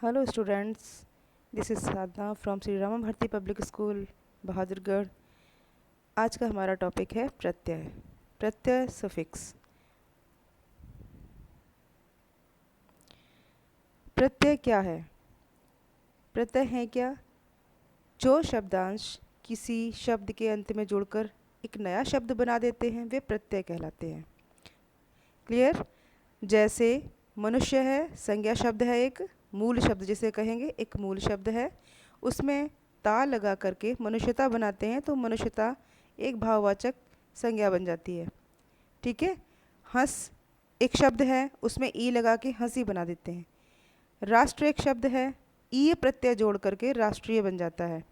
Hello students, this is Sadhana from Shri Rama Bharati public school Bahadurgarh. आज का हमारा टॉपिक है प्रत्यय। प्रत्यय सफिक्स। प्रत्यय क्या है? प्रत्यय है क्या? जो शब्दांश किसी शब्द के अंत में जुड़कर एक नया शब्द बना देते हैं वे प्रत्यय कहलाते हैं। क्लियर? जैसे मनुष्य है, संज्ञा शब्द है, एक मूल शब्द जिसे कहेंगे, एक मूल शब्द है, उसमें ता लगा करके मनुष्यता बनाते हैं तो मनुष्यता एक भाववाचक संज्ञा बन जाती है। ठीक है। हंस एक शब्द है, उसमें ई लगा के हंसी बना देते हैं। राष्ट्र एक शब्द है, ई प्रत्यय जोड़ करके राष्ट्रीय बन जाता है।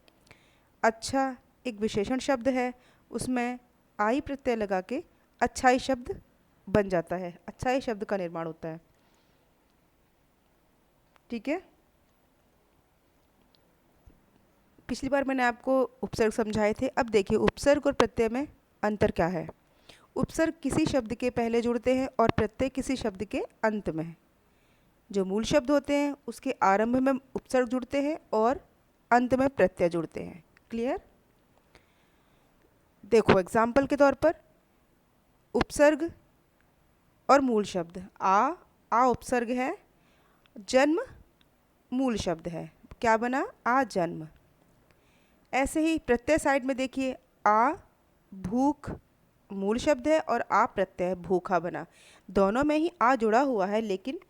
अच्छा एक विशेषण शब्द है, उसमें आई प्रत्यय लगा के अच्छाई शब्द बन जाता है, अच्छाई शब्द का निर्माण होता है। ठीक है। पिछली बार मैंने आपको उपसर्ग समझाए थे, अब देखिए उपसर्ग और प्रत्यय में अंतर क्या है। उपसर्ग किसी शब्द के पहले जुड़ते हैं और प्रत्यय किसी शब्द के अंत में। जो मूल शब्द होते हैं उसके आरंभ में उपसर्ग जुड़ते हैं और अंत में प्रत्यय जुड़ते हैं। क्लियर? देखो एग्जाम्पल के तौर पर उपसर्ग और मूल शब्द। आ उपसर्ग है, जन्म मूल शब्द है, क्या बना? आ जन्म। ऐसे ही प्रत्यय साइड में देखिए, आ भूख मूल शब्द है और आ प्रत्यय भूखा बना। दोनों में ही आ जुड़ा हुआ है, लेकिन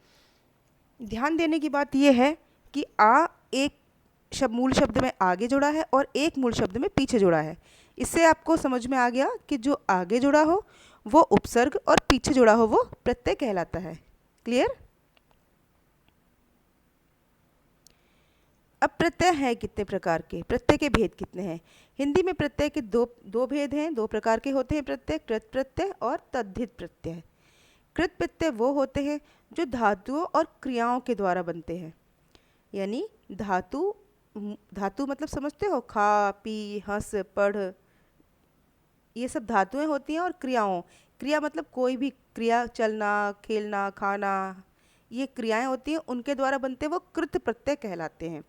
ध्यान देने की बात यह है कि आ एक मूल शब्द में आगे जुड़ा है और एक मूल शब्द में पीछे जुड़ा है। इससे आपको समझ में आ गया कि जो आगे जुड़ा हो वो उपसर्ग और पीछे जुड़ा हो वो प्रत्यय कहलाता है। क्लियर? अब प्रत्यय है कितने प्रकार के, प्रत्यय के भेद कितने हैं? हिंदी में प्रत्यय के दो दो भेद हैं, दो प्रकार के होते हैं प्रत्यय, कृत प्रत्यय और तद्धित प्रत्यय। कृत प्रत्यय वो होते हैं जो धातुओं और क्रियाओं के द्वारा बनते हैं। यानी धातु, धातु मतलब समझते हो, खा पी हंस पढ़, ये सब धातुएं होती हैं। और क्रियाओं, क्रिया मतलब कोई भी क्रिया, चलना खेलना खाना, ये क्रियाएं होती हैं, उनके द्वारा बनते हैं वो कृत प्रत्यय कहलाते हैं।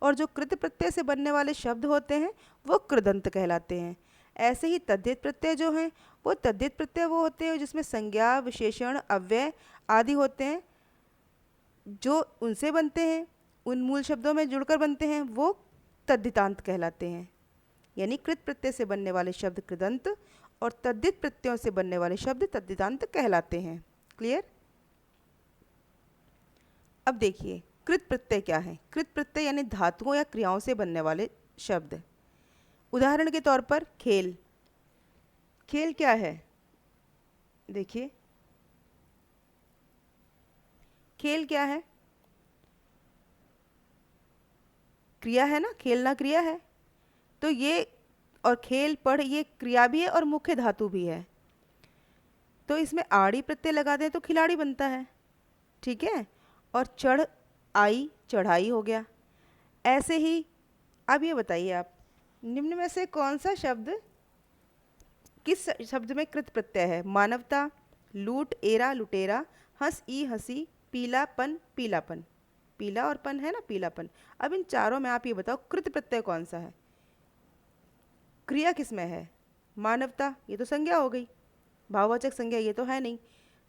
और जो कृत प्रत्यय से बनने वाले शब्द होते हैं वो कृदंत कहलाते हैं। ऐसे ही तद्धित प्रत्यय जो हैं, वो तद्धित प्रत्यय वो होते हैं जिसमें संज्ञा विशेषण अव्यय आदि होते हैं, जो उनसे बनते हैं, उन मूल शब्दों में जुड़कर बनते हैं, वो तद्धितांत कहलाते हैं। यानी कृत प्रत्यय से बनने वाले शब्द कृदंत और तद्धित प्रत्ययों से बनने वाले शब्द तद्धितांत कहलाते हैं। क्लियर? अब देखिए कृत प्रत्यय क्या है। कृत प्रत्यय यानी धातुओं या क्रियाओं से बनने वाले शब्द। उदाहरण के तौर पर खेल। खेल क्या है? देखिए खेल क्या है? क्रिया है ना, खेलना क्रिया है। तो ये, और खेल पढ़ ये क्रिया भी है और मुख्य धातु भी है, तो इसमें आड़ी प्रत्यय लगा दें तो खिलाड़ी बनता है। ठीक है। और चढ़ आई चढ़ाई हो गया। ऐसे ही अब ये बताइए आप, निम्न में से कौन सा शब्द किस शब्द में कृत प्रत्यय है? मानवता, लूट एरा लुटेरा, हंस ई हंसी, पीलापन पीलापन। पीला और पन है ना, पीलापन। अब इन चारों में आप ये बताओ कृत प्रत्यय कौन सा है? क्रिया किस में है? मानवता, ये तो संज्ञा हो गई, भाववाचक संज्ञा ये तो है नहीं।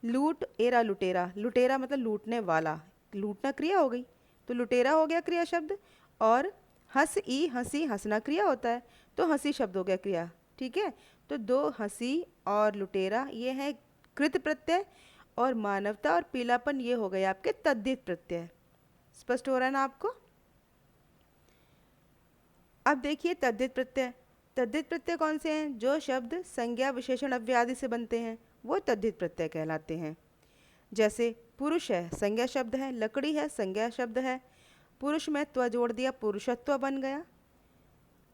लूट एरा लुटेरा, लुटेरा मतलब लूटने वाला, लूटना क्रिया हो गई, तो लुटेरा हो गया क्रिया शब्द। और हंस ई हंसी, हंसना क्रिया होता है, तो हंसी शब्द हो गया क्रिया। ठीक है। तो दो हंसी और लुटेरा ये है कृत प्रत्यय, और मानवता और पीलापन ये हो गए आपके तद्धित प्रत्यय। स्पष्ट हो रहा है ना आपको? अब देखिए तद्धित प्रत्यय। तद्धित प्रत्यय कौन से हैं? जो शब्द संज्ञा विशेषण अव्यय आदि से बनते हैं वो तद्धित प्रत्यय कहलाते हैं। जैसे पुरुष है, संज्ञा शब्द है, लकड़ी है, संज्ञा शब्द है, पुरुष में त्व जोड़ दिया, पुरुषत्व बन गया,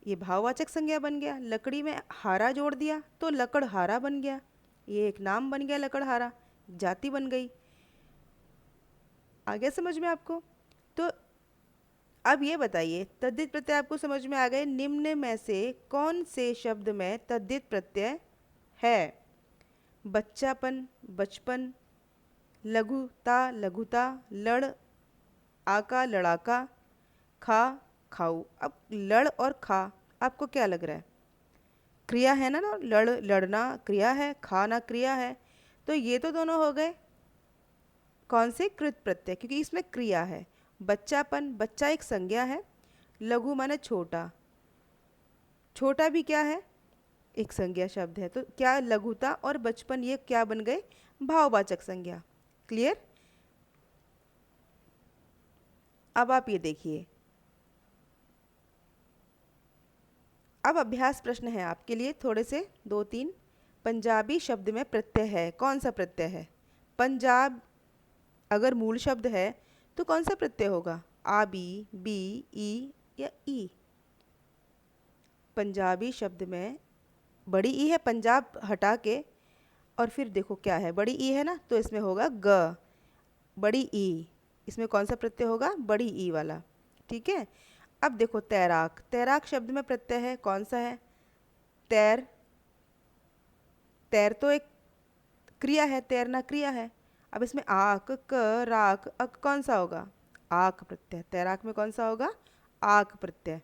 ये भाववाचक संज्ञा बन गया। लकड़ी में हारा जोड़ दिया तो लकड़हारा बन गया, ये एक नाम बन गया लकड़हारा, जाति बन गई। आ गया समझ में आपको? तो अब ये बताइए, तद्धित प्रत्यय आपको समझ में आ गए। निम्न में से कौन से शब्द में तद्धित प्रत्यय है? बच्चापन बचपन, लघुता लघुता, लड़ आ का लड़ाका, खा खाऊ। अब लड़ और खा आपको क्या लग रहा है? क्रिया है ना लड़ना क्रिया है, खाना क्रिया है। तो ये तो दोनों हो गए कौन से? कृत प्रत्यय, क्योंकि इसमें क्रिया है। बच्चापन, बच्चा एक संज्ञा है। लघु माने छोटा, छोटा भी क्या है? एक संज्ञा शब्द है। तो क्या लघुता और बचपन ये क्या बन गए? भाववाचक संज्ञा। क्लियर? अब आप ये देखिए, अब अभ्यास प्रश्न है आपके लिए थोड़े से, दो तीन। पंजाबी शब्द में प्रत्यय है, कौन सा प्रत्यय है? पंजाब अगर मूल शब्द है तो कौन सा प्रत्यय होगा? आ बी ई या ई? पंजाबी शब्द में बड़ी ई है, पंजाब हटा के, और फिर देखो क्या है, बड़ी ई है ना, तो इसमें होगा ग, बड़ी ई। इसमें कौन सा प्रत्यय होगा? बड़ी ई वाला। ठीक है। अब देखो तैराक, तैराक शब्द में प्रत्यय है, कौन सा है? तैर, तैर तो एक क्रिया है, तैरना क्रिया है। अब इसमें आक, क, राक, अक कौन सा होगा? आक प्रत्यय। तैराक में कौन सा होगा? आक प्रत्यय।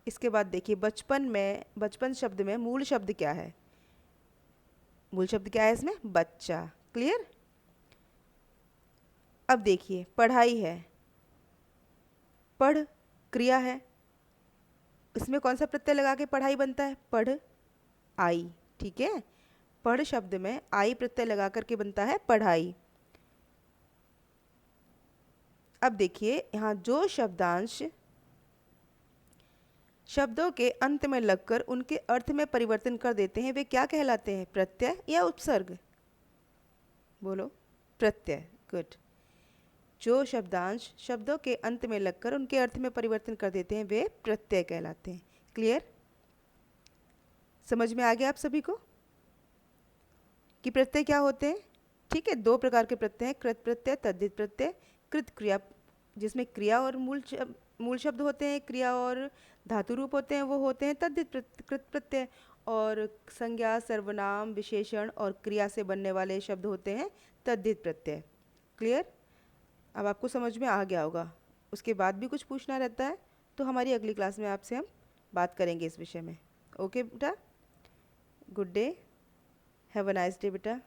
इसके बाद देखिए बचपन में, बचपन शब्द में मूल शब्द क्या है? मूल शब्द क्या है इसमें? बच्चा। क्लियर? अब देखिए पढ़ाई है, पढ़ क्रिया है, इसमें कौन सा प्रत्यय लगा के पढ़ाई बनता है? पढ़ आई। ठीक है। पढ़ शब्द में आई प्रत्यय लगा करके बनता है पढ़ाई। अब देखिए यहाँ जो शब्दांश शब्दों के अंत में लगकर उनके अर्थ में परिवर्तन कर देते हैं वे क्या कहलाते हैं? प्रत्यय या उपसर्ग? बोलो। प्रत्यय। गुड। जो शब्दांश शब्दों के अंत में लगकर उनके अर्थ में परिवर्तन कर देते हैं वे प्रत्यय कहलाते हैं। क्लियर? समझ में आ गया आप सभी को कि प्रत्यय क्या होते हैं? ठीक है, दो प्रकार के प्रत्यय हैं, कृत प्रत्यय, तद्धित प्रत्यय। कृत क्रिया जिसमें क्रिया और मूल शब्द होते हैं, क्रिया और धातु रूप होते हैं, वो होते हैं तद्धित कृत प्रत्यय। और संज्ञा, सर्वनाम, विशेषण और क्रिया से बनने वाले शब्द होते हैं तद्धित प्रत्यय। क्लियर? अब आपको समझ में आ गया होगा। उसके बाद भी कुछ पूछना रहता है तो हमारी अगली क्लास में आपसे हम बात करेंगे इस विषय में। ओके बेटा, good day, have a nice day बेटा।